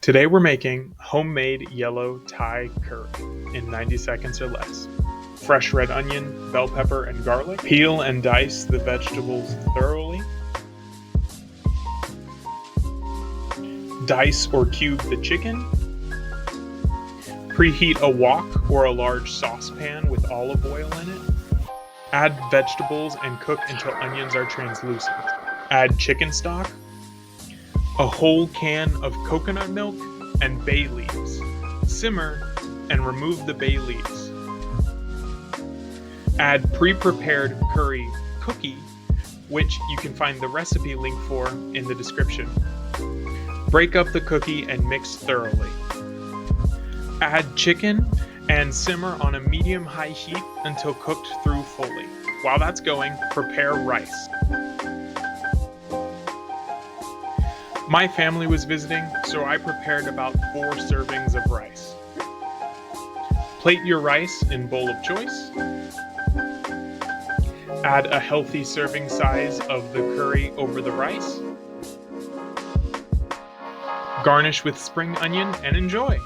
Today we're making homemade yellow Thai curry in 90 seconds or less. Fresh red onion, bell pepper, and garlic. Peel and dice the vegetables thoroughly. Dice or cube the chicken. Preheat a wok or a large saucepan with olive oil in it. Add vegetables and cook until onions are translucent. Add chicken stock, a whole can of coconut milk, and bay leaves. Simmer and remove the bay leaves. Add pre-prepared curry cookie, which you can find the recipe link for in the description. Break up the cookie and mix thoroughly. Add chicken and simmer on a medium-high heat until cooked through fully. While that's going, prepare rice. My family was visiting, so I prepared about 4 servings of rice. Plate your rice in bowl of choice. Add a healthy serving size of the curry over the rice. Garnish with spring onion and enjoy!